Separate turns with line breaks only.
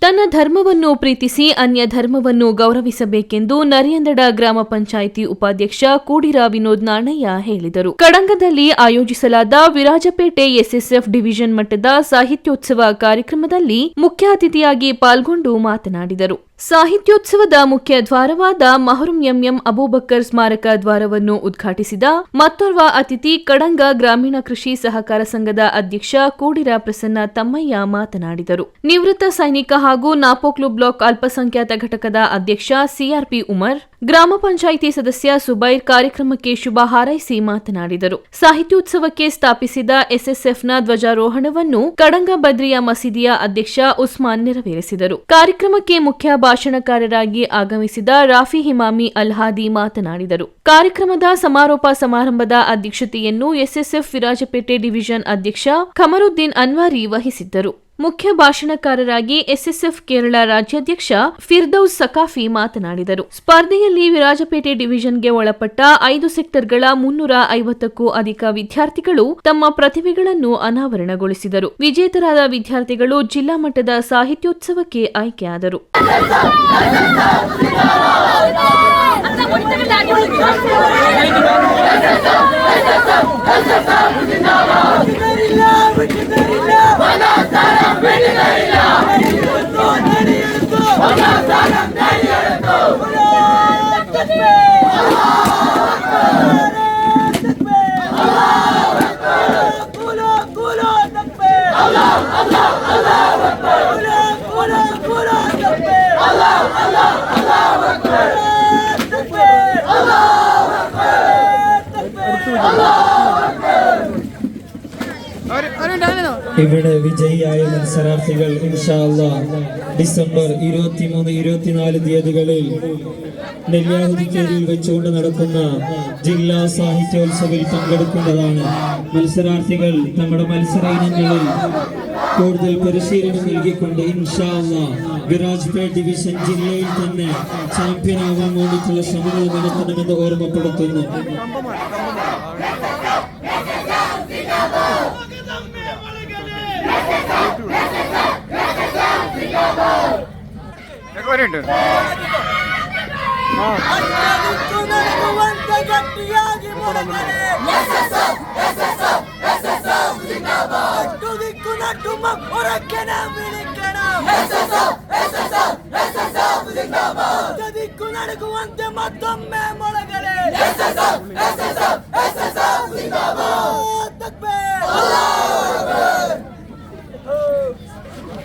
ತನ್ನ ಧರ್ಮವನ್ನು ಪ್ರೀತಿಸಿ ಅನ್ಯ ಧರ್ಮವನ್ನು ಗೌರವಿಸಬೇಕೆಂದು ನರಿಯಂದಡ ಗ್ರಾಮ ಪಂಚಾಯಿತಿ ಉಪಾಧ್ಯಕ್ಷ ಕೂಡಿರ ವಿನೋದ್ ನಾಣಯ್ಯ ಹೇಳಿದರು. ಕಡಂಗದಲ್ಲಿ ಆಯೋಜಿಸಲಾದ ವಿರಾಜಪೇಟೆ ಎಸ್ಎಸ್ಎಫ್ ಡಿವಿಷನ್ ಮಟ್ಟದ ಸಾಹಿತ್ಯೋತ್ಸವ ಕಾರ್ಯಕ್ರಮದಲ್ಲಿ ಮುಖ್ಯ ಅತಿಥಿಯಾಗಿ ಪಾಲ್ಗೊಂಡು ಮಾತನಾಡಿದರು. ಸಾಹಿತ್ಯೋತ್ಸವದ ಮುಖ್ಯ ದ್ವಾರವಾದ ಮಹರುಂ ಎಂಎಂ ಅಬೂಬಕ್ಕರ್ ಸ್ಮಾರಕ ದ್ವಾರವನ್ನು ಉದ್ಘಾಟಿಸಿದ ಮತ್ತೋರ್ವ ಅತಿಥಿ ಕಡಂಗ ಗ್ರಾಮೀಣ ಕೃಷಿ ಸಹಕಾರ ಸಂಘದ ಅಧ್ಯಕ್ಷ ಕೂಡಿರ ಪ್ರಸನ್ನ ತಮ್ಮಯ್ಯ ಮಾತನಾಡಿದರು. ನಿವೃತ್ತ ಸೈನಿಕ ಹಾಗೂ ನಾಪೋಕ್ಲು ಬ್ಲಾಕ್ ಅಲ್ಪಸಂಖ್ಯಾತ ಘಟಕದ ಅಧ್ಯಕ್ಷ ಸಿಆರ್ಪಿ ಉಮರ್, ಗ್ರಾಮ ಪಂಚಾಯಿತಿ ಸದಸ್ಯ ಸುಬೈರ್ ಕಾರ್ಯಕ್ರಮಕ್ಕೆ ಶುಭ ಹಾರೈಸಿ ಮಾತನಾಡಿದರು. ಸಾಹಿತ್ಯೋತ್ಸವಕ್ಕೆ ಸ್ಥಾಪಿಸಿದ ಎಸ್ಎಸ್ಎಫ್ನ ಧ್ವಜಾರೋಹಣವನ್ನು ಕಡಂಗ ಬದ್ರಿಯ ಮಸೀದಿಯ ಅಧ್ಯಕ್ಷ ಉಸ್ಮಾನ್ ನೆರವೇರಿಸಿದರು. ಕಾರ್ಯಕ್ರಮಕ್ಕೆ ಮುಖ್ಯ ಭಾಷಣಕಾರರಾಗಿ ಆಗಮಿಸಿದ ರಾಫಿ ಹಿಮಾಮಿ ಅಲ್ಹಾದಿ ಮಾತನಾಡಿದರು. ಕಾರ್ಯಕ್ರಮದ ಸಮಾರೋಪ ಸಮಾರಂಭದ ಅಧ್ಯಕ್ಷತೆಯನ್ನು ಎಸ್ಎಸ್ಎಫ್ ವಿರಾಜಪೇಟೆ ಡಿವಿಷನ್ ಅಧ್ಯಕ್ಷ ಖಮರುದ್ದೀನ್ ಅನ್ವಾರಿ ವಹಿಸಿದ್ದರು. ಮುಖ್ಯ ಭಾಷಣಕಾರರಾಗಿ ಎಸ್ಎಸ್ಎಫ್ ಕೇರಳ ರಾಜ್ಯಾಧ್ಯಕ್ಷ ಫಿರ್ದೌಸ್ ಸಕಾಫಿ ಮಾತನಾಡಿದರು. ಸ್ಪರ್ಧೆಯಲ್ಲಿ ವಿರಾಜಪೇಟೆ ಡಿವಿಷನ್ಗೆ ಒಳಪಟ್ಟ 5 ಸೆಕ್ಟರ್ಗಳ 350ಕ್ಕೂ ಅಧಿಕ ವಿದ್ಯಾರ್ಥಿಗಳು ತಮ್ಮ ಪ್ರತಿಭೆಗಳನ್ನು ಅನಾವರಣಗೊಳಿಸಿದರು. ವಿಜೇತರಾದ ವಿದ್ಯಾರ್ಥಿಗಳು ಜಿಲ್ಲಾ ಮಟ್ಟದ ಸಾಹಿತ್ಯೋತ್ಸವಕ್ಕೆ ಆಯ್ಕೆಯಾದರು.
ഇവിടെ വിജയിയായ മത്സരാർത്ഥികൾ ഇൻഷാ അല്ലാഹ് ഡിസംബർ 23-24 തീയതികളിൽ നെല്ലിയാഹുദിക്കേരിയിൽ വെച്ചുകൊണ്ട് നടക്കുന്ന ജില്ലാ സാഹിത്യോത്സവിൽ പങ്കെടുക്കുന്നതാണ്. മത്സരാർത്ഥികൾ നമ്മുടെ മത്സര ഇനങ്ങളിൽ കൂടുതൽ പരിശീലനം നൽകിക്കൊണ്ട് ഇൻഷാ അല്ലാഹ് വിരാജ്പേട്ട് ഡിവിഷൻ ജില്ലയിൽ തന്നെ ചാമ്പ്യനാവാൻ വേണ്ടിയിട്ടുള്ള ശ്രമങ്ങൾ നടത്തണമെന്ന് ഓർമ്മപ്പെടുത്തുന്നു.